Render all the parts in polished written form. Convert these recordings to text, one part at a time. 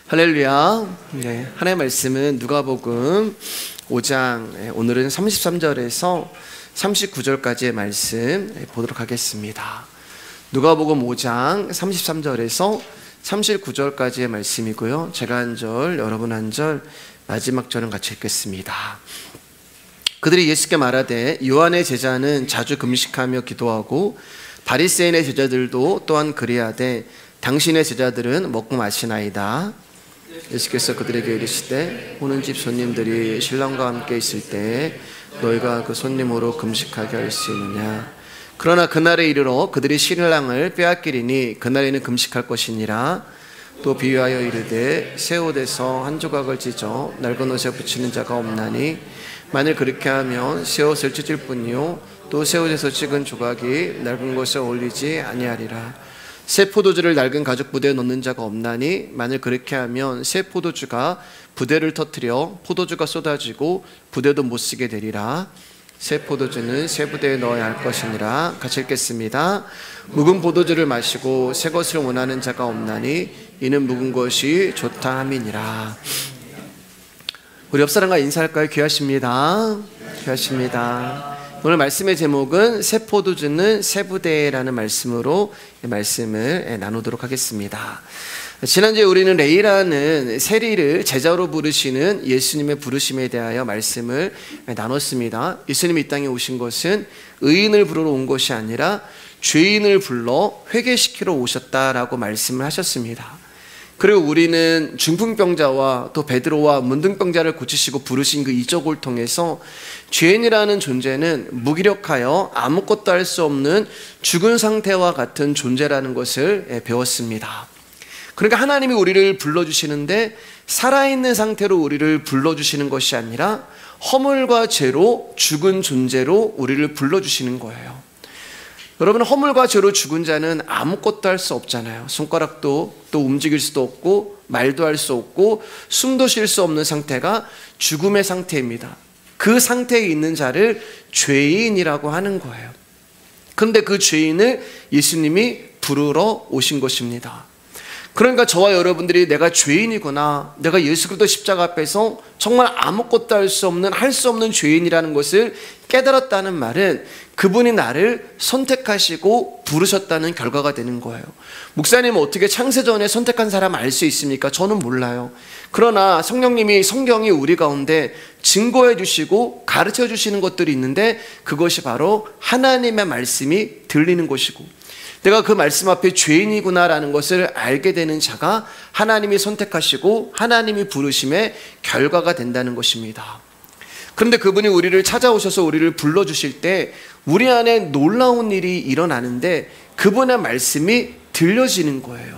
할렐루야. 네, 하나님의 말씀은 누가복음 5장, 오늘은 33절에서 39절까지의 말씀 보도록 하겠습니다. 누가복음 5장 33절에서 39절까지의 말씀이고요. 제가 한 절, 여러분 한 절, 마지막 절은 같이 읽겠습니다. 그들이 예수께 말하되 요한의 제자는 자주 금식하며 기도하고 바리새인의 제자들도 또한 그리하되 당신의 제자들은 먹고 마시나이다. 예수께서 그들에게 이르시되 오는 집 손님들이 신랑과 함께 있을 때 너희가 그 손님으로 금식하게 할 수 있느냐. 그러나 그날에 이르러 그들이 신랑을 빼앗기리니 그날에는 금식할 것이니라. 또 비유하여 이르되 새 옷에서 한 조각을 찢어 낡은 옷에 붙이는 자가 없나니 만일 그렇게 하면 새 옷을 찢을 뿐이요 또 새 옷에서 찍은 조각이 낡은 것에 어울리지 아니하리라. 새 포도주를 낡은 가죽 부대에 넣는 자가 없나니 만일 그렇게 하면 새 포도주가 부대를 터뜨려 포도주가 쏟아지고 부대도 못 쓰게 되리라. 새 포도주는 새 부대에 넣어야 할 것이니라. 같이 읽겠습니다. 묵은 포도주를 마시고 새 것을 원하는 자가 없나니 이는 묵은 것이 좋다 함이니라. 우리 옆 사람과 인사할까요? 귀하십니다. 귀하십니다. 오늘 말씀의 제목은 새 포도주는 새 부대라는 말씀으로 말씀을 나누도록 하겠습니다. 지난주에 우리는 레이라는 세리를 제자로 부르시는 예수님의 부르심에 대하여 말씀을 나눴습니다. 예수님이 이 땅에 오신 것은 의인을 부르러 온 것이 아니라 죄인을 불러 회개시키러 오셨다라고 말씀을 하셨습니다. 그리고 우리는 중풍병자와 또 베드로와 문둥병자를 고치시고 부르신 그 이적을 통해서 죄인이라는 존재는 무기력하여 아무것도 할 수 없는 죽은 상태와 같은 존재라는 것을 배웠습니다. 그러니까 하나님이 우리를 불러주시는데 살아있는 상태로 우리를 불러주시는 것이 아니라 허물과 죄로 죽은 존재로 우리를 불러주시는 거예요. 여러분, 허물과 죄로 죽은 자는 아무것도 할 수 없잖아요. 손가락도 또 움직일 수도 없고 말도 할 수 없고 숨도 쉴 수 없는 상태가 죽음의 상태입니다. 그 상태에 있는 자를 죄인이라고 하는 거예요. 그런데 그 죄인을 예수님이 부르러 오신 것입니다. 그러니까 저와 여러분들이 내가 죄인이구나, 내가 예수 그리스도 십자가 앞에서 정말 아무것도 할 수 없는 죄인이라는 것을 깨달았다는 말은 그분이 나를 선택하시고 부르셨다는 결과가 되는 거예요. 목사님은 어떻게 창세전에 선택한 사람 알 수 있습니까? 저는 몰라요. 그러나 성령이 우리 가운데 증거해 주시고 가르쳐 주시는 것들이 있는데 그것이 바로 하나님의 말씀이 들리는 것이고, 내가 그 말씀 앞에 죄인이구나라는 것을 알게 되는 자가 하나님이 선택하시고 하나님이 부르심의 결과가 된다는 것입니다. 그런데 그분이 우리를 찾아오셔서 우리를 불러주실 때 우리 안에 놀라운 일이 일어나는데 그분의 말씀이 들려지는 거예요.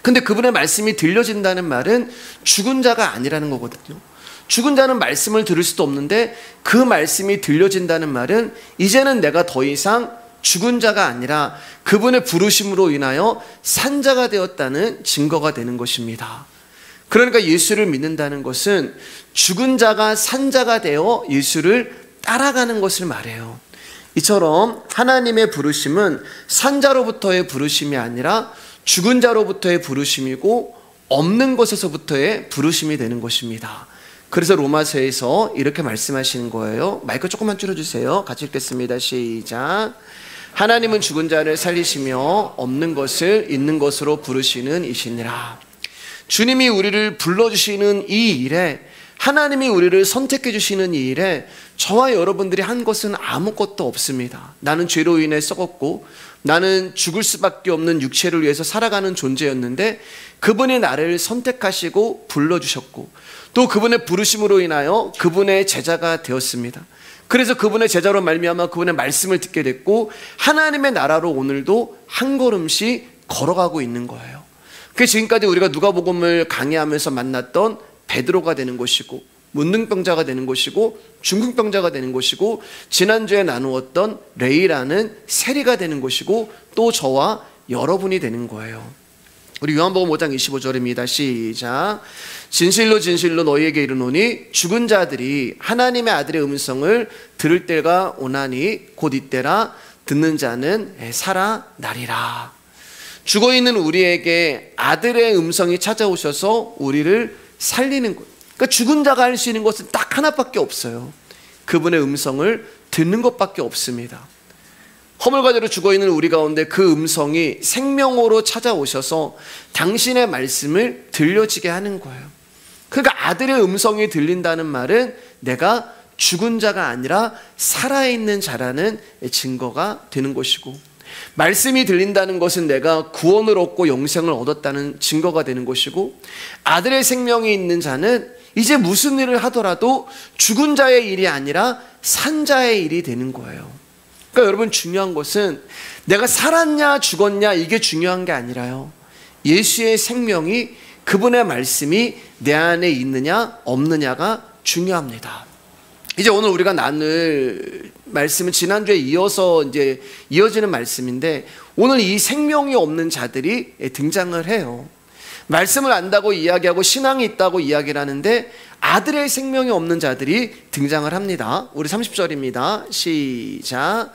근데 그분의 말씀이 들려진다는 말은 죽은 자가 아니라는 거거든요. 죽은 자는 말씀을 들을 수도 없는데 그 말씀이 들려진다는 말은 이제는 내가 더 이상 죽은 자가 아니라 그분의 부르심으로 인하여 산 자가 되었다는 증거가 되는 것입니다. 그러니까 예수를 믿는다는 것은 죽은 자가 산 자가 되어 예수를 따라가는 것을 말해요. 이처럼 하나님의 부르심은 산 자로부터의 부르심이 아니라 죽은 자로부터의 부르심이고 없는 것에서부터의 부르심이 되는 것입니다. 그래서 로마서에서 이렇게 말씀하시는 거예요. 마이크 조금만 줄여주세요. 같이 읽겠습니다. 시작. 하나님은 죽은 자를 살리시며 없는 것을 있는 것으로 부르시는 이시니라. 주님이 우리를 불러주시는 이 일에, 하나님이 우리를 선택해 주시는 이 일에 저와 여러분들이 한 것은 아무것도 없습니다. 나는 죄로 인해 썩었고 나는 죽을 수밖에 없는 육체를 위해서 살아가는 존재였는데 그분이 나를 선택하시고 불러주셨고 또 그분의 부르심으로 인하여 그분의 제자가 되었습니다. 그래서 그분의 제자로 말미암아 그분의 말씀을 듣게 됐고 하나님의 나라로 오늘도 한 걸음씩 걸어가고 있는 거예요. 그게 지금까지 우리가 누가복음을 강의하면서 만났던 베드로가 되는 것이고 문둥병자가 되는 것이고 중풍병자가 되는 것이고 지난주에 나누었던 레이라는 세리가 되는 것이고 또 저와 여러분이 되는 거예요. 우리 요한복음 5장 25절입니다. 시작. 진실로 진실로 너희에게 이르노니 죽은 자들이 하나님의 아들의 음성을 들을 때가 오나니 곧 이때라 듣는 자는 살아나리라. 죽어있는 우리에게 아들의 음성이 찾아오셔서 우리를 살리는 것. 그러니까 죽은 자가 할 수 있는 것은 딱 하나밖에 없어요. 그분의 음성을 듣는 것밖에 없습니다. 허물과대로 죽어있는 우리 가운데 그 음성이 생명으로 찾아오셔서 당신의 말씀을 들려지게 하는 거예요. 그러니까 아들의 음성이 들린다는 말은 내가 죽은 자가 아니라 살아있는 자라는 증거가 되는 것이고, 말씀이 들린다는 것은 내가 구원을 얻고 영생을 얻었다는 증거가 되는 것이고, 아들의 생명이 있는 자는 이제 무슨 일을 하더라도 죽은 자의 일이 아니라 산 자의 일이 되는 거예요. 그러니까 여러분, 중요한 것은 내가 살았냐 죽었냐 이게 중요한 게 아니라요, 예수의 생명이, 그분의 말씀이 내 안에 있느냐 없느냐가 중요합니다. 이제 오늘 우리가 나눌 말씀은 지난주에 이어지는 말씀인데, 오늘 이 생명이 없는 자들이 등장을 해요. 말씀을 안다고 이야기하고 신앙이 있다고 이야기를 하는데 아들의 생명이 없는 자들이 등장을 합니다. 우리 30절입니다. 시작.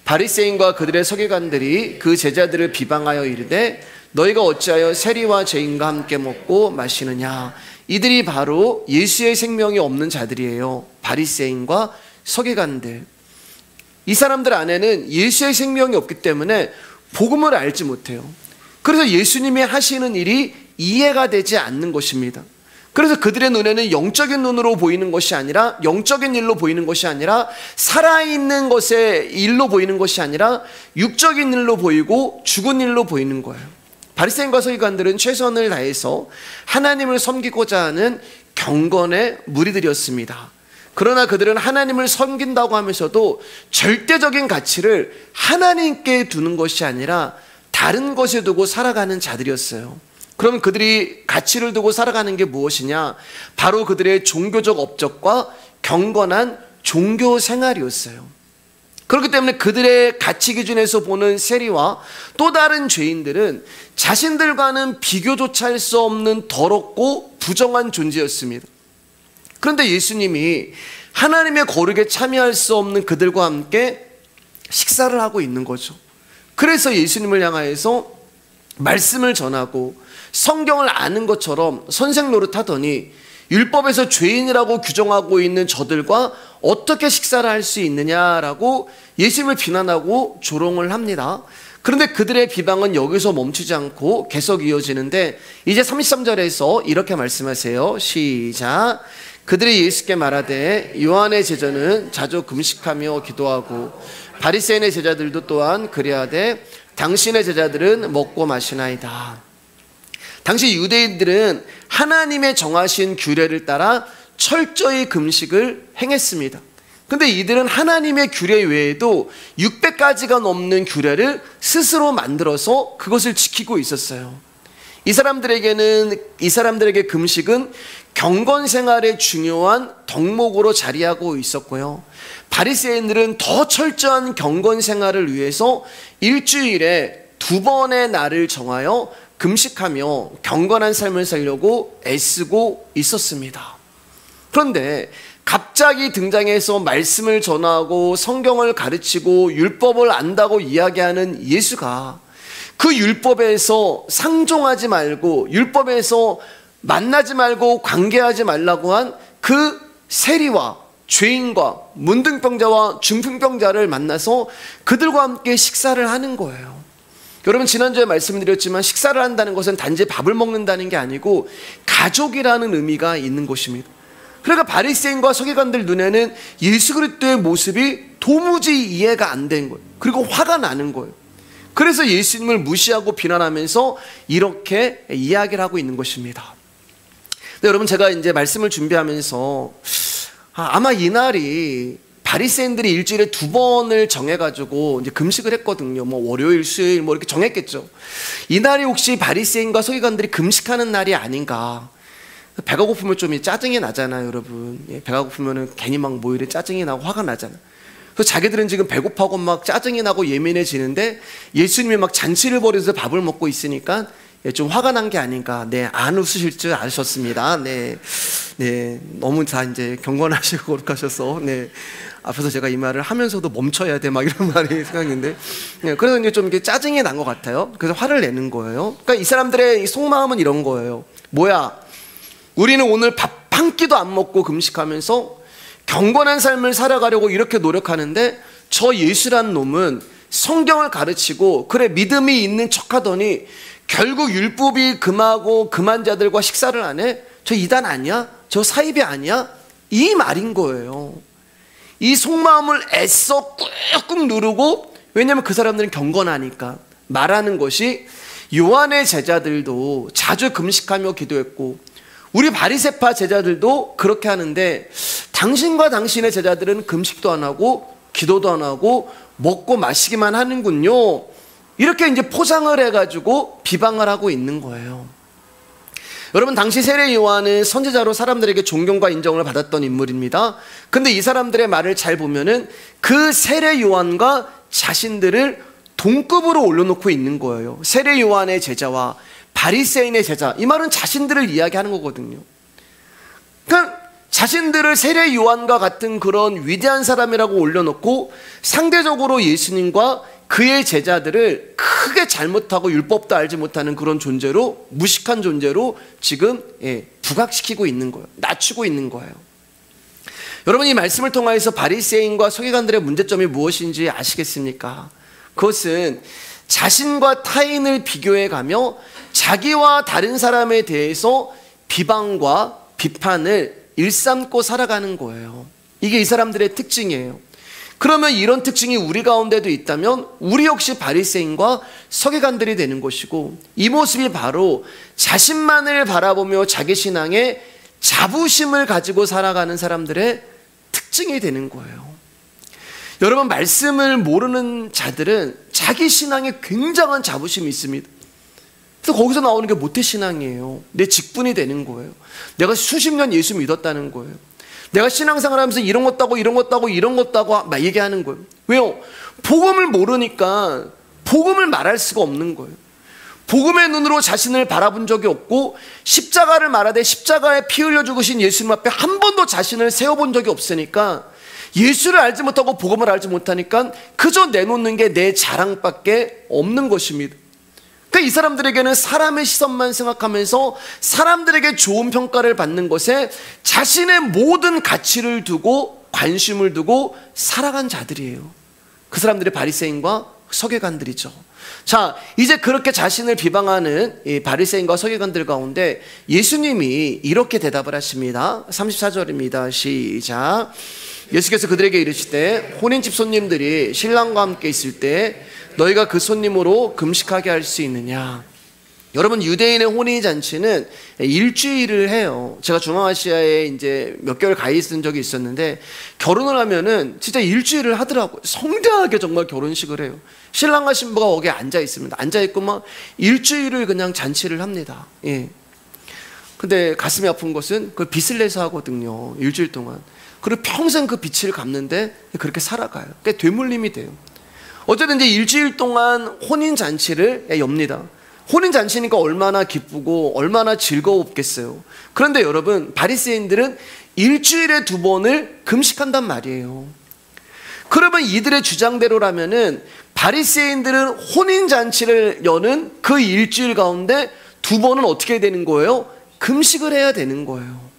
바리새인과 그들의 서기관들이 그 제자들을 비방하여 이르되 너희가 어찌하여 세리와 죄인과 함께 먹고 마시느냐. 이들이 바로 예수의 생명이 없는 자들이에요. 바리새인과 서기관들. 이 사람들 안에는 예수의 생명이 없기 때문에 복음을 알지 못해요. 그래서 예수님이 하시는 일이 이해가 되지 않는 것입니다. 그래서 그들의 눈에는 영적인 눈으로 보이는 것이 아니라, 영적인 일로 보이는 것이 아니라, 살아있는 것의 일로 보이는 것이 아니라 육적인 일로 보이고 죽은 일로 보이는 거예요. 바리새인과 서기관들은 최선을 다해서 하나님을 섬기고자 하는 경건의 무리들이었습니다. 그러나 그들은 하나님을 섬긴다고 하면서도 절대적인 가치를 하나님께 두는 것이 아니라 다른 것에 두고 살아가는 자들이었어요. 그럼 그들이 가치를 두고 살아가는 게 무엇이냐? 바로 그들의 종교적 업적과 경건한 종교 생활이었어요. 그렇기 때문에 그들의 가치 기준에서 보는 세리와 또 다른 죄인들은 자신들과는 비교조차 할 수 없는 더럽고 부정한 존재였습니다. 그런데 예수님이 하나님의 거룩에 참여할 수 없는 그들과 함께 식사를 하고 있는 거죠. 그래서 예수님을 향하여서 말씀을 전하고 성경을 아는 것처럼 선생 노릇하더니 율법에서 죄인이라고 규정하고 있는 저들과 어떻게 식사를 할 수 있느냐라고 예수님을 비난하고 조롱을 합니다. 그런데 그들의 비방은 여기서 멈추지 않고 계속 이어지는데, 이제 33절에서 이렇게 말씀하세요. 시작. 그들이 예수께 말하되 요한의 제자는 자주 금식하며 기도하고 바리새인의 제자들도 또한 그리하되 당신의 제자들은 먹고 마시나이다. 당시 유대인들은 하나님의 정하신 규례를 따라 철저히 금식을 행했습니다. 근데 이들은 하나님의 규례 외에도 600가지가 넘는 규례를 스스로 만들어서 그것을 지키고 있었어요. 이 사람들에게 금식은 경건 생활의 중요한 덕목으로 자리하고 있었고요. 바리새인들은 더 철저한 경건 생활을 위해서 일주일에 2번의 날을 정하여 금식하며 경건한 삶을 살려고 애쓰고 있었습니다. 그런데 갑자기 등장해서 말씀을 전하고 성경을 가르치고 율법을 안다고 이야기하는 예수가 그 율법에서 상종하지 말고, 율법에서 만나지 말고 관계하지 말라고 한 그 세리와 죄인과 문둥병자와 중풍병자를 만나서 그들과 함께 식사를 하는 거예요. 여러분, 지난주에 말씀드렸지만 식사를 한다는 것은 단지 밥을 먹는다는 게 아니고 가족이라는 의미가 있는 것입니다. 그러니까 바리새인과 서기관들 눈에는 예수 그리스도의 모습이 도무지 이해가 안 된 거예요. 그리고 화가 나는 거예요. 그래서 예수님을 무시하고 비난하면서 이렇게 이야기를 하고 있는 것입니다. 근데 여러분, 제가 이제 말씀을 준비하면서 아마 이날이 바리새인들이 일주일에 2번을 정해가지고 이제 금식을 했거든요. 뭐 월요일, 수요일 뭐 이렇게 정했겠죠. 이날이 혹시 바리새인과 서기관들이 금식하는 날이 아닌가. 배가 고프면 좀 짜증이 나잖아요, 여러분. 배가 고프면 괜히 막 뭐 이래 짜증이 나고 화가 나잖아요. 그래서 자기들은 지금 배고파고 막 짜증이 나고 예민해지는데 예수님이 막 잔치를 벌여서 밥을 먹고 있으니까 좀 화가 난 게 아닌가. 네, 안 웃으실 줄 아셨습니다. 네, 너무 다 이제 경건하시고 거룩하셔서 앞에서 제가 이 말을 하면서도 멈춰야 돼 막 이런 말이 생각인데, 그래서 이제 좀 이게 짜증이 난 것 같아요. 그래서 화를 내는 거예요. 그러니까 이 사람들의 속마음은 이런 거예요. 뭐야, 우리는 오늘 밥 한 끼도 안 먹고 금식하면서 경건한 삶을 살아가려고 이렇게 노력하는데, 저 예수란 놈은 성경을 가르치고 그래 믿음이 있는 척하더니 결국 율법이 금하고 금한 자들과 식사를 안 해? 저 이단 아니야? 저 사입이 아니야? 이 말인 거예요. 이 속마음을 애써 꾹꾹 누르고, 왜냐하면 그 사람들은 경건하니까 말하는 것이, 요한의 제자들도 자주 금식하며 기도했고 우리 바리새파 제자들도 그렇게 하는데, 당신과 당신의 제자들은 금식도 안 하고 기도도 안 하고 먹고 마시기만 하는군요. 이렇게 이제 포장을 해가지고 비방을 하고 있는 거예요. 여러분, 당시 세례 요한은 선지자로 사람들에게 존경과 인정을 받았던 인물입니다. 근데 이 사람들의 말을 잘 보면은 그 세례 요한과 자신들을 동급으로 올려놓고 있는 거예요. 세례 요한의 제자와 바리새인의 제자, 이 말은 자신들을 이야기하는 거거든요. 그러니까 자신들을 세례 요한과 같은 그런 위대한 사람이라고 올려놓고 상대적으로 예수님과 그의 제자들을 크게 잘못하고 율법도 알지 못하는 그런 존재로, 무식한 존재로 지금 부각시키고 있는 거예요. 낮추고 있는 거예요. 여러분, 이 말씀을 통하여서 바리새인과 서기관들의 문제점이 무엇인지 아시겠습니까? 그것은 자신과 타인을 비교해가며 자기와 다른 사람에 대해서 비방과 비판을 일삼고 살아가는 거예요. 이게 이 사람들의 특징이에요. 그러면 이런 특징이 우리 가운데도 있다면 우리 역시 바리새인과 서기관들이 되는 것이고, 이 모습이 바로 자신만을 바라보며 자기 신앙에 자부심을 가지고 살아가는 사람들의 특징이 되는 거예요. 여러분, 말씀을 모르는 자들은 자기 신앙에 굉장한 자부심이 있습니다. 그래서 거기서 나오는 게 모태신앙이에요. 내 직분이 되는 거예요. 내가 수십 년 예수 믿었다는 거예요. 내가 신앙생활 하면서 이런 것도 하고 이런 것도 하고 이런 것도 하고 막 얘기하는 거예요. 왜요? 복음을 모르니까 복음을 말할 수가 없는 거예요. 복음의 눈으로 자신을 바라본 적이 없고, 십자가를 말하되 십자가에 피 흘려 죽으신 예수님 앞에 한 번도 자신을 세워본 적이 없으니까, 예수를 알지 못하고 복음을 알지 못하니까 그저 내놓는 게 내 자랑밖에 없는 것입니다. 그러니까 이 사람들에게는 사람의 시선만 생각하면서 사람들에게 좋은 평가를 받는 것에 자신의 모든 가치를 두고 관심을 두고 살아간 자들이에요. 그 사람들이 바리새인과 서기관들이죠. 자, 이제 그렇게 자신을 비방하는 이 바리새인과 서기관들 가운데 예수님이 이렇게 대답을 하십니다. 34절입니다. 시작. 예수께서 그들에게 이르시되, 혼인집 손님들이 신랑과 함께 있을 때 너희가 그 손님으로 금식하게 할 수 있느냐? 여러분, 유대인의 혼인잔치는 일주일을 해요. 제가 중앙아시아에 이제 몇 개월 가 있은 적이 있었는데, 결혼을 하면은 진짜 일주일을 하더라고요. 성대하게 정말 결혼식을 해요. 신랑과 신부가 거기에 앉아 있습니다. 앉아 있고 막 일주일을 그냥 잔치를 합니다. 예. 근데 가슴이 아픈 것은 그 빚을 내서 하거든요. 일주일 동안. 그리고 평생 그 빚을 갚는데 그렇게 살아가요. 그러니까 되물림이 돼요. 어쨌든 이제 일주일 동안 혼인잔치를 엽니다. 혼인잔치니까 얼마나 기쁘고 얼마나 즐거웠겠어요. 그런데 여러분, 바리새인들은 일주일에 2번을 금식한단 말이에요. 그러면 이들의 주장대로라면은 바리새인들은 혼인잔치를 여는 그 일주일 가운데 2번은 어떻게 되는 거예요? 금식을 해야 되는 거예요.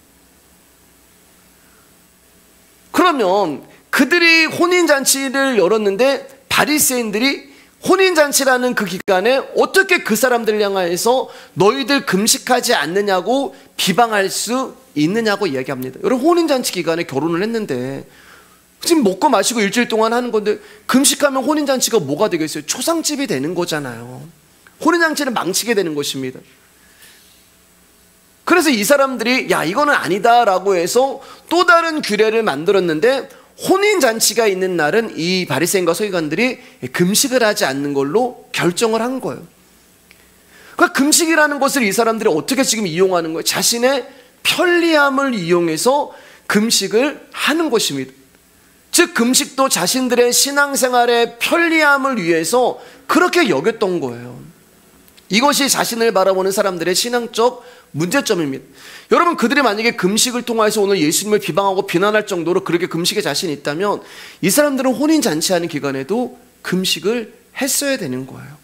그러면 그들이 혼인잔치를 열었는데 바리새인들이 혼인잔치라는 그 기간에 어떻게 그 사람들을 향하여서 너희들 금식하지 않느냐고 비방할 수 있느냐고 이야기합니다. 여러분, 혼인잔치 기간에 결혼을 했는데 지금 먹고 마시고 일주일 동안 하는 건데 금식하면 혼인잔치가 뭐가 되겠어요? 초상집이 되는 거잖아요. 혼인잔치는 망치게 되는 것입니다. 그래서 이 사람들이 야, 이거는 아니다 라고 해서 또 다른 규례를 만들었는데, 혼인잔치가 있는 날은 이 바리새인과 서기관들이 금식을 하지 않는 걸로 결정을 한 거예요. 그러니까 금식이라는 것을 이 사람들이 어떻게 지금 이용하는 거예요? 자신의 편리함을 이용해서 금식을 하는 것입니다. 즉, 금식도 자신들의 신앙생활의 편리함을 위해서 그렇게 여겼던 거예요. 이것이 자신을 바라보는 사람들의 신앙적 문제점입니다. 여러분, 그들이 만약에 금식을 통해서 오늘 예수님을 비방하고 비난할 정도로 그렇게 금식에 자신이 있다면 이 사람들은 혼인잔치하는 기간에도 금식을 했어야 되는 거예요.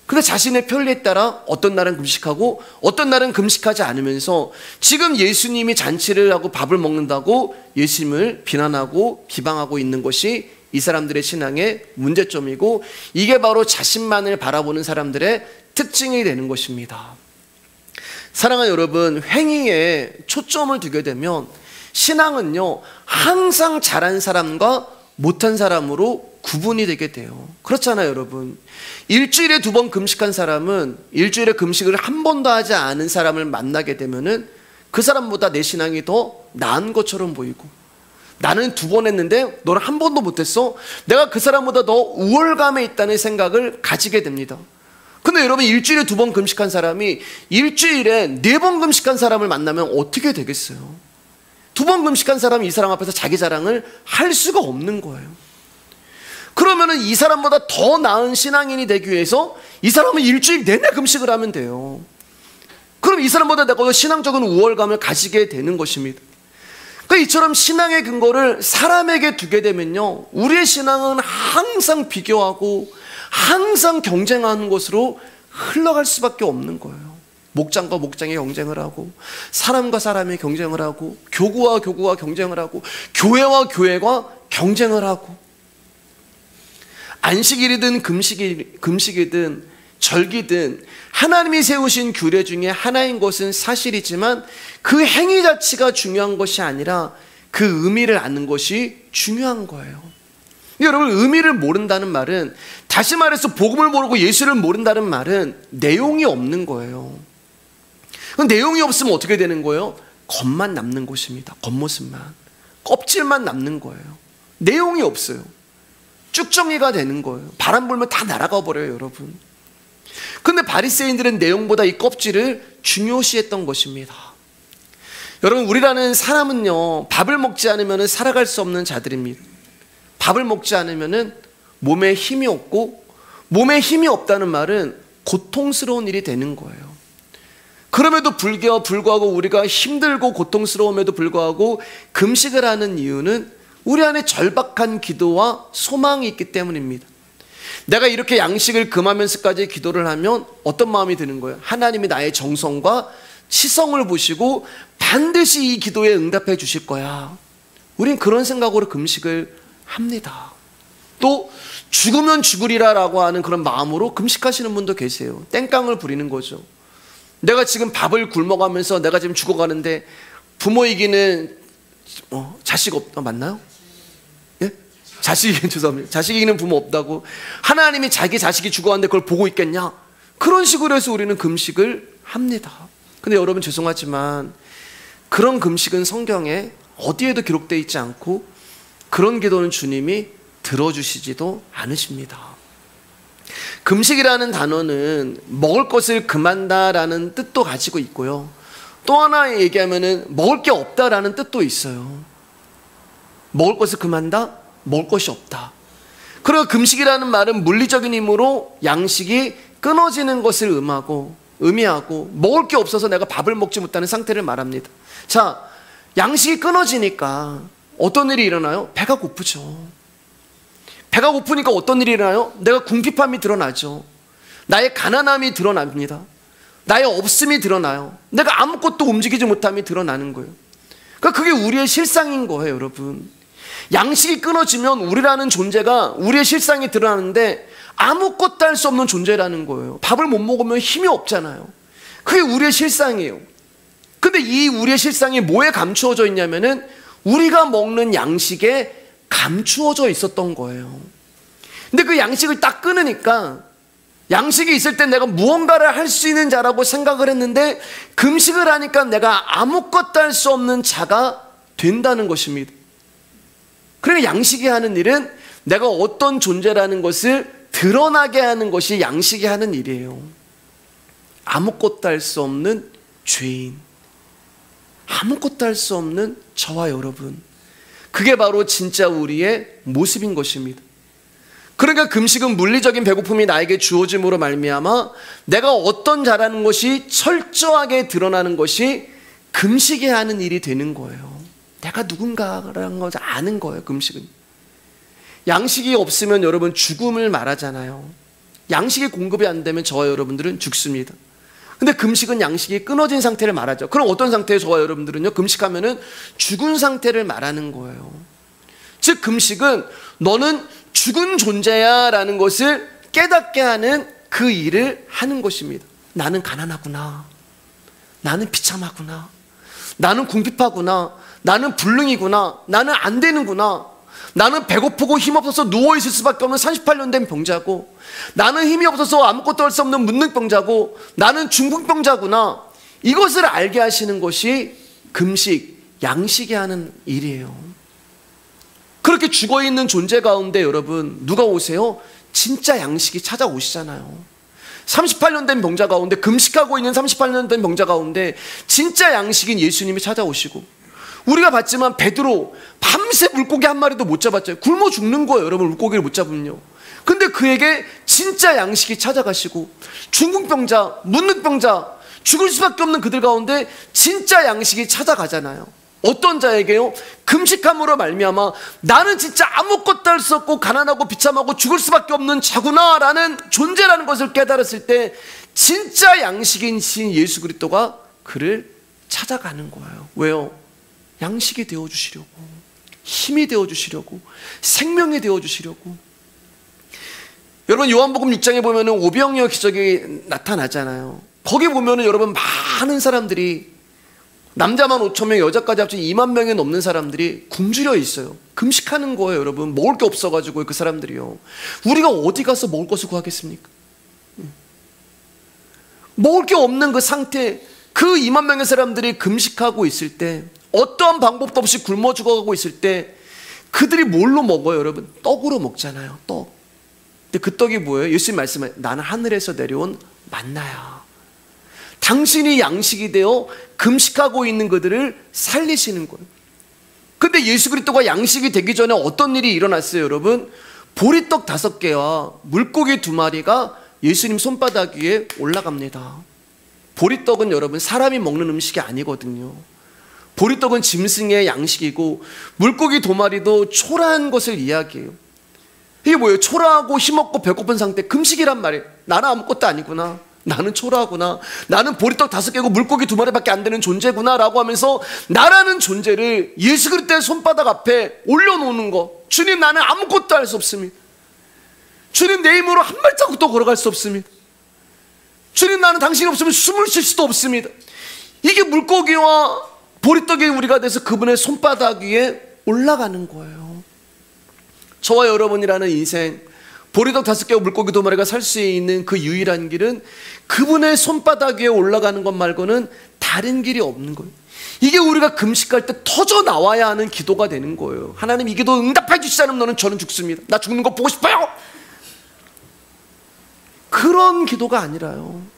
근데 자신의 편리에 따라 어떤 날은 금식하고 어떤 날은 금식하지 않으면서 지금 예수님이 잔치를 하고 밥을 먹는다고 예수님을 비난하고 비방하고 있는 것이 이 사람들의 신앙의 문제점이고, 이게 바로 자신만을 바라보는 사람들의 특징이 되는 것입니다. 사랑하는 여러분, 행위에 초점을 두게 되면 신앙은요, 항상 잘한 사람과 못한 사람으로 구분이 되게 돼요. 그렇잖아요, 여러분. 일주일에 2번 금식한 사람은 일주일에 금식을 한 번도 하지 않은 사람을 만나게 되면은 그 사람보다 내 신앙이 더 나은 것처럼 보이고, 나는 2번 했는데 너는 한 번도 못했어? 내가 그 사람보다 더 우월감에 있다는 생각을 가지게 됩니다. 근데 여러분, 일주일에 2번 금식한 사람이 일주일에 4번 금식한 사람을 만나면 어떻게 되겠어요? 2번 금식한 사람이 이 사람 앞에서 자기 자랑을 할 수가 없는 거예요. 그러면은 이 사람보다 더 나은 신앙인이 되기 위해서 이 사람은 일주일 내내 금식을 하면 돼요. 그럼 이 사람보다 내가 더 신앙적인 우월감을 가지게 되는 것입니다. 그러니까 이처럼 신앙의 근거를 사람에게 두게 되면요, 우리의 신앙은 항상 비교하고 항상 경쟁하는 것으로 흘러갈 수밖에 없는 거예요. 목장과 목장이 경쟁을 하고, 사람과 사람이 경쟁을 하고, 교구와 교구가 경쟁을 하고, 교회와 교회가 경쟁을 하고, 안식일이든 금식이든 절기든 하나님이 세우신 규례 중에 하나인 것은 사실이지만 그 행위 자체가 중요한 것이 아니라 그 의미를 아는 것이 중요한 거예요. 여러분, 의미를 모른다는 말은, 다시 말해서 복음을 모르고 예수를 모른다는 말은 내용이 없는 거예요. 내용이 없으면 어떻게 되는 거예요? 겉만 남는 것입니다. 겉모습만, 껍질만 남는 거예요. 내용이 없어요. 쭉정이가 되는 거예요. 바람 불면 다 날아가 버려요, 여러분. 근데 바리새인들은 내용보다 이 껍질을 중요시했던 것입니다. 여러분, 우리라는 사람은요, 밥을 먹지 않으면 살아갈 수 없는 자들입니다. 밥을 먹지 않으면 몸에 힘이 없고, 몸에 힘이 없다는 말은 고통스러운 일이 되는 거예요. 그럼에도 불구하고 우리가 힘들고 고통스러움에도 불구하고 금식을 하는 이유는 우리 안에 절박한 기도와 소망이 있기 때문입니다. 내가 이렇게 양식을 금하면서까지 기도를 하면 어떤 마음이 드는 거예요? 하나님이 나의 정성과 치성을 보시고 반드시 이 기도에 응답해 주실 거야. 우린 그런 생각으로 금식을 합니다. 또 죽으면 죽으리라라고 하는 그런 마음으로 금식하시는 분도 계세요. 땡깡을 부리는 거죠. 내가 지금 밥을 굶어가면서 내가 지금 죽어가는데 부모 이기는 자식 없다, 맞나요? 예? 죄송합니다. 자식 이기는 부모 없다고, 하나님이 자기 자식이 죽어가는데 그걸 보고 있겠냐? 그런 식으로 해서 우리는 금식을 합니다. 근데 여러분, 죄송하지만 그런 금식은 성경에 어디에도 기록되어 있지 않고, 그런 기도는 주님이 들어주시지도 않으십니다. 금식이라는 단어는 먹을 것을 금한다라는 뜻도 가지고 있고요, 또 하나 얘기하면은 먹을 게 없다라는 뜻도 있어요. 먹을 것을 금한다, 먹을 것이 없다. 그리고 금식이라는 말은 물리적인 힘으로 양식이 끊어지는 것을 의미하고, 먹을 게 없어서 내가 밥을 먹지 못하는 상태를 말합니다. 자, 양식이 끊어지니까 어떤 일이 일어나요? 배가 고프죠. 배가 고프니까 어떤 일이 일어나요? 내가 궁핍함이 드러나죠. 나의 가난함이 드러납니다. 나의 없음이 드러나요. 내가 아무것도 움직이지 못함이 드러나는 거예요. 그러니까 그게 우리의 실상인 거예요, 여러분. 양식이 끊어지면 우리라는 존재가, 우리의 실상이 드러나는데 아무것도 할 수 없는 존재라는 거예요. 밥을 못 먹으면 힘이 없잖아요. 그게 우리의 실상이에요. 근데 이 우리의 실상이 뭐에 감추어져 있냐면은 우리가 먹는 양식에 감추어져 있었던 거예요. 근데 그 양식을 딱 끊으니까, 양식이 있을 때 내가 무언가를 할 수 있는 자라고 생각을 했는데 금식을 하니까 내가 아무것도 할 수 없는 자가 된다는 것입니다. 그러니까 양식이 하는 일은 내가 어떤 존재라는 것을 드러나게 하는 것이 양식이 하는 일이에요. 아무것도 할 수 없는 죄인, 아무것도 할 수 없는 저와 여러분, 그게 바로 진짜 우리의 모습인 것입니다. 그러니까 금식은 물리적인 배고픔이 나에게 주어짐으로 말미암아 내가 어떤 자라는 것이 철저하게 드러나는 것이 금식이 하는 일이 되는 거예요. 내가 누군가라는 것을 아는 거예요. 금식은. 양식이 없으면 여러분 죽음을 말하잖아요. 양식이 공급이 안 되면 저와 여러분들은 죽습니다. 근데 금식은 양식이 끊어진 상태를 말하죠. 그럼 어떤 상태에 저와 여러분들은요, 금식하면은 죽은 상태를 말하는 거예요. 즉 금식은 너는 죽은 존재야 라는 것을 깨닫게 하는 그 일을 하는 것입니다. 나는 가난하구나, 나는 비참하구나, 나는 궁핍하구나, 나는 불능이구나, 나는 안 되는구나, 나는 배고프고 힘없어서 누워있을 수밖에 없는 38년 된 병자고, 나는 힘이 없어서 아무것도 할 수 없는 문능병자고, 나는 중풍병자구나. 이것을 알게 하시는 것이 금식, 양식이 하는 일이에요. 그렇게 죽어있는 존재 가운데 여러분 누가 오세요? 진짜 양식이 찾아오시잖아요. 38년 된 병자 가운데, 금식하고 있는 38년 된 병자 가운데 진짜 양식인 예수님이 찾아오시고, 우리가 봤지만 베드로 밤새 물고기 한 마리도 못 잡았죠. 굶어 죽는 거예요 여러분, 물고기를 못 잡으면요. 근데 그에게 진짜 양식이 찾아가시고, 중풍병자, 문능병자, 죽을 수밖에 없는 그들 가운데 진짜 양식이 찾아가잖아요. 어떤 자에게요? 금식함으로 말미암아 나는 진짜 아무것도 할 수 없고 가난하고 비참하고 죽을 수밖에 없는 자구나 라는 존재라는 것을 깨달았을 때 진짜 양식인 신 예수 그리스도가 그를 찾아가는 거예요. 왜요? 양식이 되어주시려고, 힘이 되어주시려고, 생명이 되어주시려고. 여러분 요한복음 6장에 보면 오병이어 기적이 나타나잖아요. 거기 보면 여러분 많은 사람들이, 남자만 5,000명, 여자까지 합쳐 2만 명이 넘는 사람들이 굶주려 있어요. 금식하는 거예요 여러분. 먹을 게 없어가지고 그 사람들이요. 우리가 어디 가서 먹을 것을 구하겠습니까? 먹을 게 없는 그 상태, 그 2만 명의 사람들이 금식하고 있을 때, 어떠한 방법도 없이 굶어 죽어가고 있을 때 그들이 뭘로 먹어요 여러분? 떡으로 먹잖아요. 떡. 근데 그 떡이 뭐예요? 예수님 말씀하세요. 나는 하늘에서 내려온 만나야. 당신이 양식이 되어 금식하고 있는 그들을 살리시는 거예요. 근데 예수 그리스도가 양식이 되기 전에 어떤 일이 일어났어요 여러분? 보리떡 5개와 물고기 2마리가 예수님 손바닥 위에 올라갑니다. 보리떡은 여러분 사람이 먹는 음식이 아니거든요. 보리떡은 짐승의 양식이고, 물고기 2마리도 초라한 것을 이야기해요. 이게 뭐예요? 초라하고 힘없고 배고픈 상태, 금식이란 말이에요. 나는 아무것도 아니구나, 나는 초라하구나, 나는 보리떡 5개고 물고기 2마리밖에 안 되는 존재구나 라고 하면서 나라는 존재를 예수 그리스도의 손바닥 앞에 올려놓는 거. 주님, 나는 아무것도 할 수 없습니다. 주님, 내 힘으로 한 발자국도 걸어갈 수 없습니다. 주님, 나는 당신이 없으면 숨을 쉴 수도 없습니다. 이게 물고기와 보리떡이 우리가 돼서 그분의 손바닥 위에 올라가는 거예요. 저와 여러분이라는 인생, 보리떡 5개와 물고기 2마리가 살 수 있는 그 유일한 길은 그분의 손바닥 위에 올라가는 것 말고는 다른 길이 없는 거예요. 이게 우리가 금식할 때 터져 나와야 하는 기도가 되는 거예요. 하나님, 이 기도 응답해 주시지 않으면 너는 저는 죽습니다. 나 죽는 거 보고 싶어요. 그런 기도가 아니라요.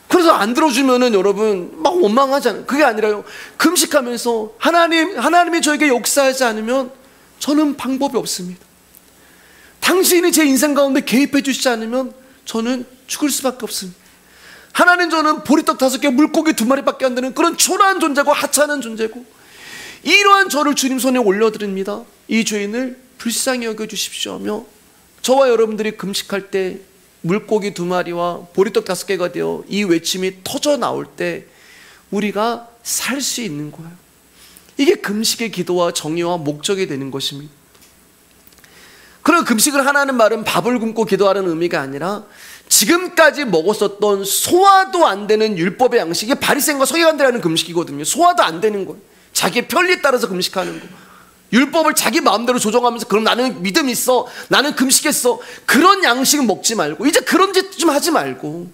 그래서 안 들어주면은 여러분 막 원망하잖아요. 그게 아니라요. 금식하면서 하나님이 저에게 역사하지 않으면 저는 방법이 없습니다. 당신이 제 인생 가운데 개입해 주시지 않으면 저는 죽을 수밖에 없습니다. 하나님, 저는 보리떡 5개, 물고기 2마리밖에 안 되는 그런 초라한 존재고 하찮은 존재고, 이러한 저를 주님 손에 올려드립니다. 이 죄인을 불쌍히 여겨주십시오 하며, 저와 여러분들이 금식할 때 물고기 2마리와 보리떡 5개가 되어 이 외침이 터져 나올 때 우리가 살 수 있는 거예요. 이게 금식의 기도와 정의와 목적이 되는 것입니다. 그리고 금식을 하라는 말은 밥을 굶고 기도하는 의미가 아니라 지금까지 먹었었던 소화도 안 되는 율법의 양식이 바리새인과 서기관들이 하는 금식이거든요. 소화도 안 되는 거예요. 자기의 편리에 따라서 금식하는 거. 율법을 자기 마음대로 조정하면서 그럼 나는 믿음 있어, 나는 금식했어, 그런 양식은 먹지 말고, 이제 그런 짓 좀 하지 말고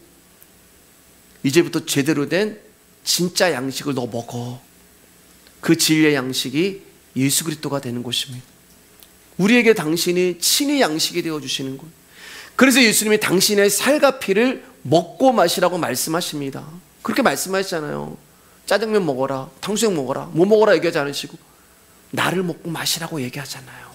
이제부터 제대로 된 진짜 양식을 너 먹어. 그 진리의 양식이 예수 그리스도가 되는 것입니다. 우리에게 당신이 친히 양식이 되어주시는 것. 그래서 예수님이 당신의 살과 피를 먹고 마시라고 말씀하십니다. 그렇게 말씀하시잖아요. 짜장면 먹어라, 탕수육 먹어라, 뭐 먹어라 얘기하지 않으시고 나를 먹고 마시라고 얘기하잖아요.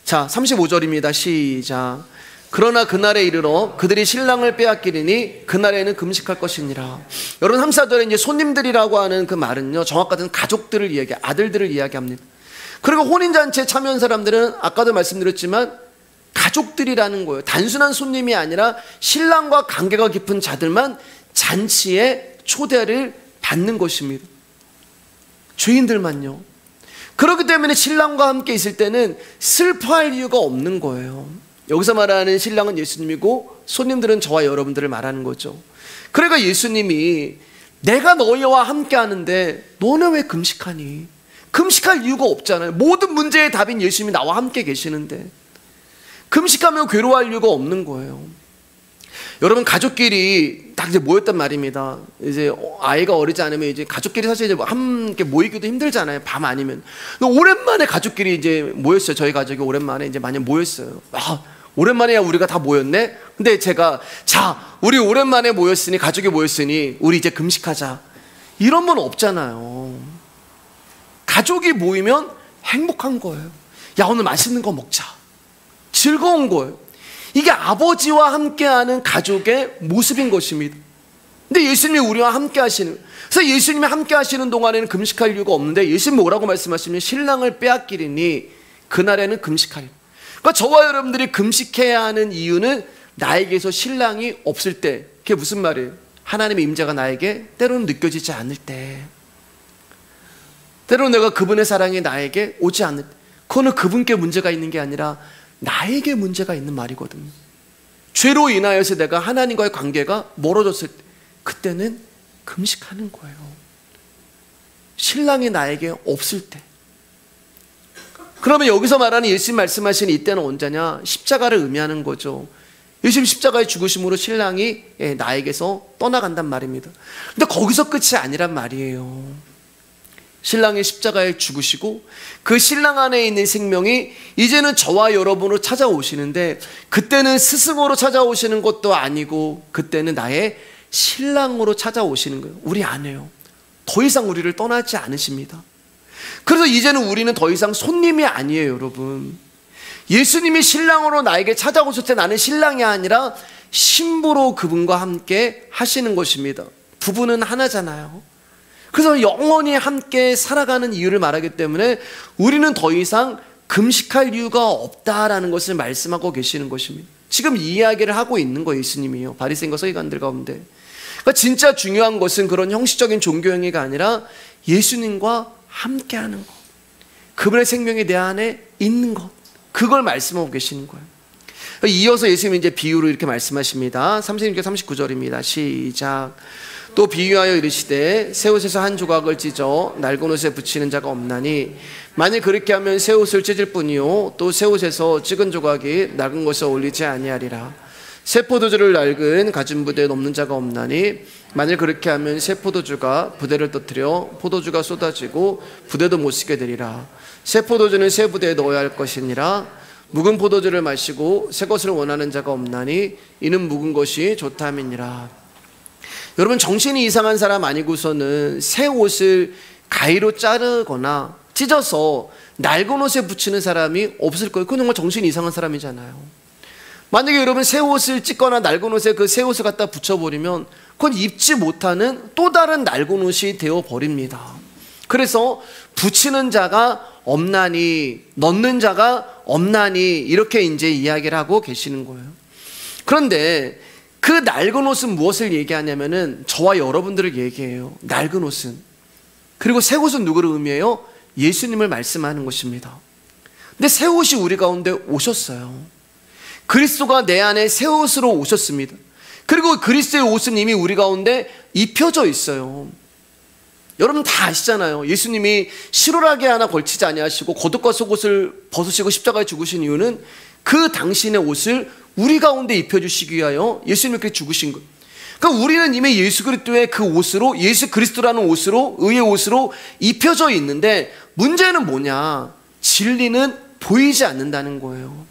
자, 35절입니다. 시작. 그러나 그날에 이르러 그들이 신랑을 빼앗기리니 그날에는 금식할 것이니라. 여러분 3~4절에 이제 손님들이라고 하는 그 말은요, 정확하게는 가족들을 아들들을 이야기합니다. 그리고 혼인잔치에 참여한 사람들은 아까도 말씀드렸지만 가족들이라는 거예요. 단순한 손님이 아니라 신랑과 관계가 깊은 자들만 잔치에 초대를 받는 것입니다. 죄인들만요. 그렇기 때문에 신랑과 함께 있을 때는 슬퍼할 이유가 없는 거예요. 여기서 말하는 신랑은 예수님이고 손님들은 저와 여러분들을 말하는 거죠. 그러니까 예수님이 내가 너희와 함께 하는데 너는 왜 금식하니? 금식할 이유가 없잖아요. 모든 문제의 답인 예수님이 나와 함께 계시는데 금식하면 괴로워할 이유가 없는 거예요. 여러분 가족끼리 딱 이제 모였단 말입니다. 이제 아이가 어리지 않으면 이제 가족끼리 사실 이제 함께 모이기도 힘들잖아요. 밤 아니면. 오랜만에 가족끼리 이제 모였어요. 저희 가족이 오랜만에 이제 많이 모였어요. 오랜만에야 우리가 다 모였네. 근데 제가 자, 우리 오랜만에 모였으니 가족이 모였으니 우리 이제 금식하자. 이런 건 없잖아요. 가족이 모이면 행복한 거예요. 야, 오늘 맛있는 거 먹자. 즐거운 거예요. 이게 아버지와 함께하는 가족의 모습인 것입니다. 근데 예수님이 우리와 함께 하시는, 그래서 예수님이 함께 하시는 동안에는 금식할 이유가 없는데 예수님이 뭐라고 말씀하시면 신랑을 빼앗기리니 그날에는 금식하리라. 그러니까 저와 여러분들이 금식해야 하는 이유는 나에게서 신랑이 없을 때. 그게 무슨 말이에요? 하나님의 임재가 나에게 때로는 느껴지지 않을 때, 때로는 내가 그분의 사랑이 나에게 오지 않을 때, 그거는 그분께 문제가 있는 게 아니라 나에게 문제가 있는 말이거든요. 죄로 인하여서 내가 하나님과의 관계가 멀어졌을 때, 그때는 금식하는 거예요. 신랑이 나에게 없을 때. 그러면 여기서 말하는 예수님 말씀하신 이때는 언제냐? 십자가를 의미하는 거죠. 예수님 십자가의 죽으심으로 신랑이 나에게서 떠나간단 말입니다. 근데 거기서 끝이 아니란 말이에요. 신랑이 십자가에 죽으시고 그 신랑 안에 있는 생명이 이제는 저와 여러분으로 찾아오시는데, 그때는 스승으로 찾아오시는 것도 아니고 그때는 나의 신랑으로 찾아오시는 거예요. 우리 아내요. 더 이상 우리를 떠나지 않으십니다. 그래서 이제는 우리는 더 이상 손님이 아니에요, 여러분. 예수님이 신랑으로 나에게 찾아오실 때 나는 신랑이 아니라 신부로 그분과 함께 하시는 것입니다. 부부는 하나잖아요. 그래서 영원히 함께 살아가는 이유를 말하기 때문에 우리는 더 이상 금식할 이유가 없다라는 것을 말씀하고 계시는 것입니다. 지금 이 이야기를 하고 있는 거예요, 예수님이요. 바리새인과 서기관들 가운데. 그러니까 진짜 중요한 것은 그런 형식적인 종교 행위가 아니라 예수님과 함께하는 것, 그분의 생명이 내 안에 있는 것, 그걸 말씀하고 계시는 거예요. 이어서 예수님이 이제 비유로 이렇게 말씀하십니다. 36절 39절입니다. 시작. 또 비유하여 이르시되 새 옷에서 한 조각을 찢어 낡은 옷에 붙이는 자가 없나니 만일 그렇게 하면 새 옷을 찢을 뿐이요 또 새 옷에서 찢은 조각이 낡은 것에 어울리지 아니하리라. 새 포도주를 낡은 가진 부대에 넣는 자가 없나니 만일 그렇게 하면 새 포도주가 부대를 터뜨려 포도주가 쏟아지고 부대도 못 쓰게 되리라. 새 포도주는 새 부대에 넣어야 할 것이니라. 묵은 포도주를 마시고 새 것을 원하는 자가 없나니 이는 묵은 것이 좋다 함이니라. 여러분, 정신이 이상한 사람 아니고서는 새 옷을 가위로 자르거나 찢어서 낡은 옷에 붙이는 사람이 없을 거예요. 그건 정말 정신이 이상한 사람이잖아요. 만약에 여러분 새 옷을 찢거나 낡은 옷에 그 새 옷을 갖다 붙여버리면 그건 입지 못하는 또 다른 낡은 옷이 되어버립니다. 그래서 붙이는 자가 없나니, 넣는 자가 없나니, 이렇게 이제 이야기를 하고 계시는 거예요. 그런데 그 낡은 옷은 무엇을 얘기하냐면은 저와 여러분들을 얘기해요. 낡은 옷은. 그리고 새 옷은 누구를 의미해요? 예수님을 말씀하는 것입니다. 근데 새 옷이 우리 가운데 오셨어요. 그리스도가 내 안에 새 옷으로 오셨습니다. 그리고 그리스도의 옷은 이미 우리 가운데 입혀져 있어요. 여러분 다 아시잖아요. 예수님이 실오라기 하나 걸치지 아니하시고 겉옷과 속옷을 벗으시고 십자가에 죽으신 이유는 그 당신의 옷을 우리 가운데 입혀주시기 위하여 예수님이 그렇게 죽으신 거예요. 그러니까 우리는 이미 예수 그리스도의 그 옷으로, 예수 그리스도라는 옷으로, 의의 옷으로 입혀져 있는데, 문제는 뭐냐? 진리는 보이지 않는다는 거예요.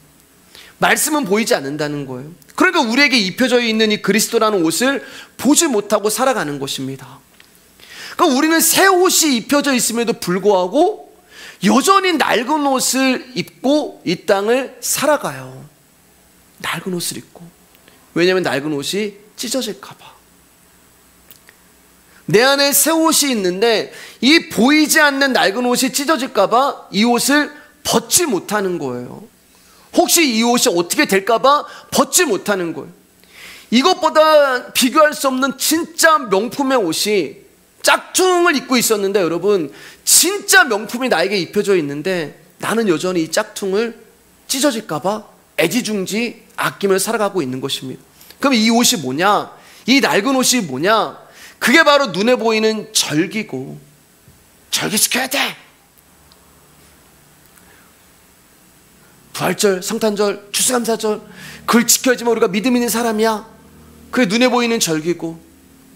말씀은 보이지 않는다는 거예요. 그러니까 우리에게 입혀져 있는 이 그리스도라는 옷을 보지 못하고 살아가는 것입니다. 그러니까 우리는 새 옷이 입혀져 있음에도 불구하고 여전히 낡은 옷을 입고 이 땅을 살아가요. 낡은 옷을 입고. 왜냐하면 낡은 옷이 찢어질까 봐. 내 안에 새 옷이 있는데 이 보이지 않는 낡은 옷이 찢어질까 봐 이 옷을 벗지 못하는 거예요. 혹시 이 옷이 어떻게 될까 봐 벗지 못하는 거예요. 이것보다 비교할 수 없는 진짜 명품의 옷이 짝퉁을 입고 있었는데, 여러분, 진짜 명품이 나에게 입혀져 있는데 나는 여전히 이 짝퉁을 찢어질까 봐 애지중지 아끼며 살아가고 있는 것입니다. 그럼 이 옷이 뭐냐? 이 낡은 옷이 뭐냐? 그게 바로 눈에 보이는 절기고, 절기시켜야 돼. 부활절, 성탄절, 추수감사절, 그걸 지켜야지만 우리가 믿음 있는 사람이야. 그게 눈에 보이는 절기고,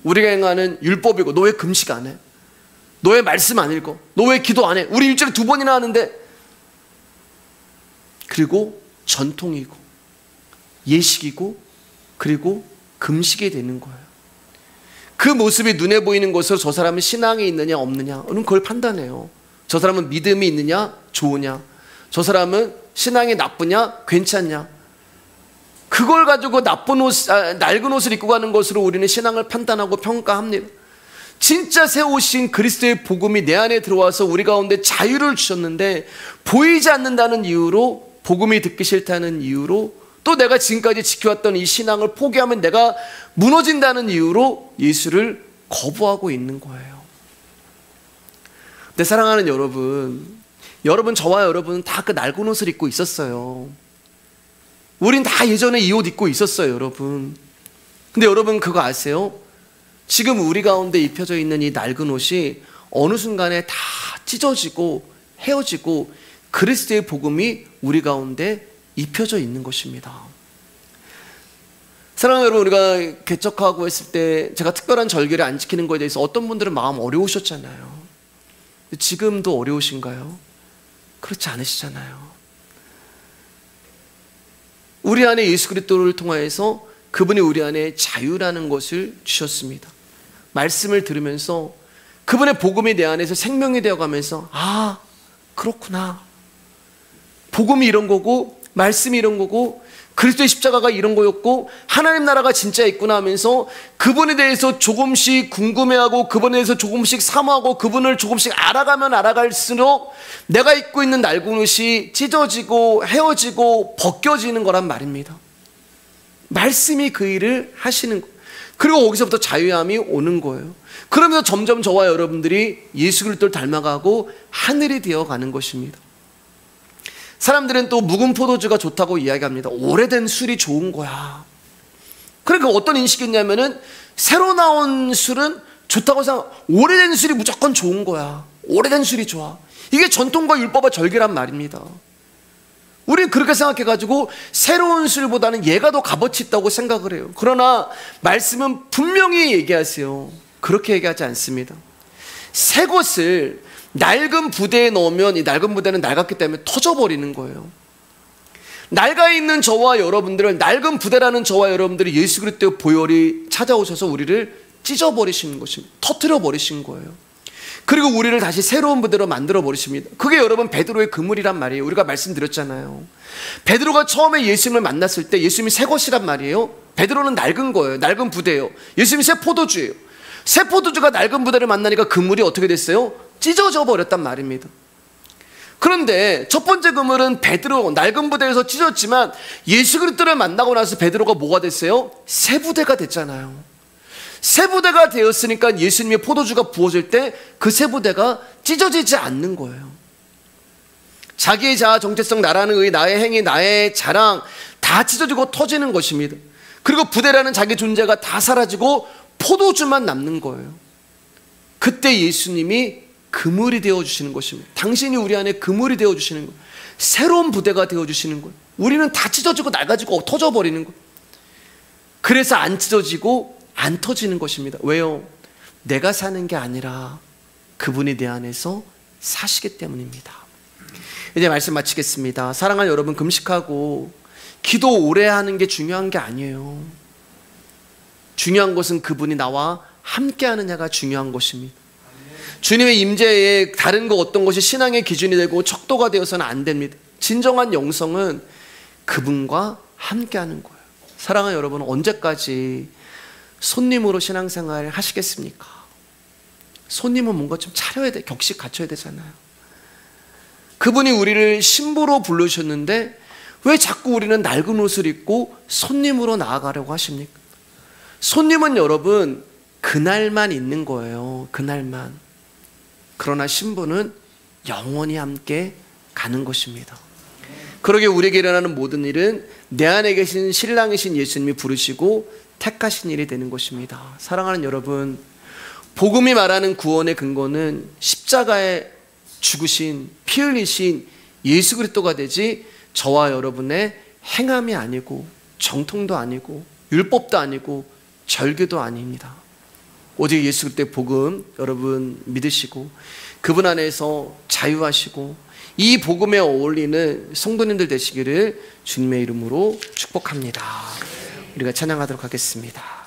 우리가 행하는 율법이고. 너 왜 금식 안 해? 너 왜 말씀 안 읽어? 너 왜 기도 안 해? 우리 일주일에 2번이나 하는데. 그리고 전통이고, 예식이고, 그리고 금식이 되는 거예요. 그 모습이 눈에 보이는 것으로 저 사람은 신앙이 있느냐 없느냐, 우리는 그걸 판단해요. 저 사람은 믿음이 있느냐 좋으냐, 저 사람은 신앙이 나쁘냐 괜찮냐, 그걸 가지고 낡은 옷을 입고 가는 것으로 우리는 신앙을 판단하고 평가합니다. 진짜 새 옷인 그리스도의 복음이 내 안에 들어와서 우리 가운데 자유를 주셨는데, 보이지 않는다는 이유로, 복음이 듣기 싫다는 이유로, 또 내가 지금까지 지켜왔던 이 신앙을 포기하면 내가 무너진다는 이유로 예수를 거부하고 있는 거예요. 내 사랑하는 여러분, 저와 여러분은 다 그 낡은 옷을 입고 있었어요. 우린 다 예전에 이 옷 입고 있었어요, 여러분. 근데 여러분 그거 아세요? 지금 우리 가운데 입혀져 있는 이 낡은 옷이 어느 순간에 다 찢어지고 헤어지고 그리스도의 복음이 우리 가운데 입혀져 있는 것입니다. 사랑하는 여러분, 우리가 개척하고 했을 때 제가 특별한 절기를 안 지키는 것에 대해서 어떤 분들은 마음 어려우셨잖아요. 지금도 어려우신가요? 그렇지 않으시잖아요. 우리 안에 예수 그리스도를 통하여서 그분이 우리 안에 자유라는 것을 주셨습니다. 말씀을 들으면서 그분의 복음이 내 안에서 생명이 되어가면서, 아, 그렇구나, 복음이 이런 거고 말씀이 이런 거고 그리스도의 십자가가 이런 거였고 하나님 나라가 진짜 있구나 하면서 그분에 대해서 조금씩 궁금해하고 그분에 대해서 조금씩 사모하고 그분을 조금씩 알아가면 알아갈수록 내가 입고 있는 낡은 옷이 찢어지고 헤어지고 벗겨지는 거란 말입니다. 말씀이 그 일을 하시는 거예요. 그리고 거기서부터 자유함이 오는 거예요. 그러면서 점점 저와 여러분들이 예수 그리스도를 닮아가고 하늘이 되어가는 것입니다. 사람들은 또 묵은 포도주가 좋다고 이야기합니다. 오래된 술이 좋은 거야. 그러니까 어떤 인식이 있냐면은 새로 나온 술은 좋다고 생각, 오래된 술이 무조건 좋은 거야. 오래된 술이 좋아. 이게 전통과 율법과 절개란 말입니다. 우리는 그렇게 생각해가지고 새로운 술보다는 얘가 더 값어치 있다고 생각을 해요. 그러나 말씀은 분명히 얘기하세요. 그렇게 얘기하지 않습니다. 새 것을 낡은 부대에 넣으면 이 낡은 부대는 낡았기 때문에 터져버리는 거예요. 낡아 있는 저와 여러분들을, 낡은 부대라는 저와 여러분들이 예수 그리스도의 보혈이 찾아오셔서 우리를 찢어버리시는 것입니다. 터뜨려 버리신 거예요. 그리고 우리를 다시 새로운 부대로 만들어 버리십니다. 그게 여러분 베드로의 그물이란 말이에요. 우리가 말씀드렸잖아요. 베드로가 처음에 예수님을 만났을 때 예수님이 새 것이란 말이에요. 베드로는 낡은 거예요. 낡은 부대예요. 예수님이 새 포도주예요. 새 포도주가 낡은 부대를 만나니까 그물이 어떻게 됐어요? 찢어져 버렸단 말입니다. 그런데 첫 번째 그물은 베드로, 낡은 부대에서 찢어졌지만 예수 그리스도를 만나고 나서 베드로가 뭐가 됐어요? 새 부대가 됐잖아요. 새 부대가 되었으니까 예수님의 포도주가 부어질 때 그 새 부대가 찢어지지 않는 거예요. 자기의 자아, 정체성, 나라는 의, 나의 행위, 나의 자랑 다 찢어지고 터지는 것입니다. 그리고 부대라는 자기 존재가 다 사라지고 포도주만 남는 거예요. 그때 예수님이 그물이 되어주시는 것입니다. 당신이 우리 안에 그물이 되어주시는 거예요. 새로운 부대가 되어주시는 거예요. 우리는 다 찢어지고 낡아지고 터져버리는 거예요. 그래서 안 찢어지고 안 터지는 것입니다. 왜요? 내가 사는 게 아니라 그분이 내 안에서 사시기 때문입니다. 이제 말씀 마치겠습니다. 사랑하는 여러분, 금식하고 기도 오래 하는 게 중요한 게 아니에요. 중요한 것은 그분이 나와 함께 하느냐가 중요한 것입니다. 주님의 임재에 다른 거 어떤 것이 신앙의 기준이 되고 척도가 되어서는 안 됩니다. 진정한 영성은 그분과 함께하는 거예요. 사랑하는 여러분, 언제까지 손님으로 신앙생활 하시겠습니까? 손님은 뭔가 좀 차려야 돼, 격식 갖춰야 되잖아요. 그분이 우리를 신부로 부르셨는데 왜 자꾸 우리는 낡은 옷을 입고 손님으로 나아가려고 하십니까? 손님은 여러분 그날만 있는 거예요. 그날만. 그러나 신부는 영원히 함께 가는 것입니다. 그러기에 우리에게 일어나는 모든 일은 내 안에 계신 신랑이신 예수님이 부르시고 택하신 일이 되는 것입니다. 사랑하는 여러분, 복음이 말하는 구원의 근거는 십자가에 죽으신, 피 흘리신 예수 그리스도가 되지 저와 여러분의 행함이 아니고 정통도 아니고 율법도 아니고 절규도 아닙니다. 오직 예수 그리스도의 복음 여러분 믿으시고 그분 안에서 자유하시고 이 복음에 어울리는 성도님들 되시기를 주님의 이름으로 축복합니다. 우리가 찬양하도록 하겠습니다.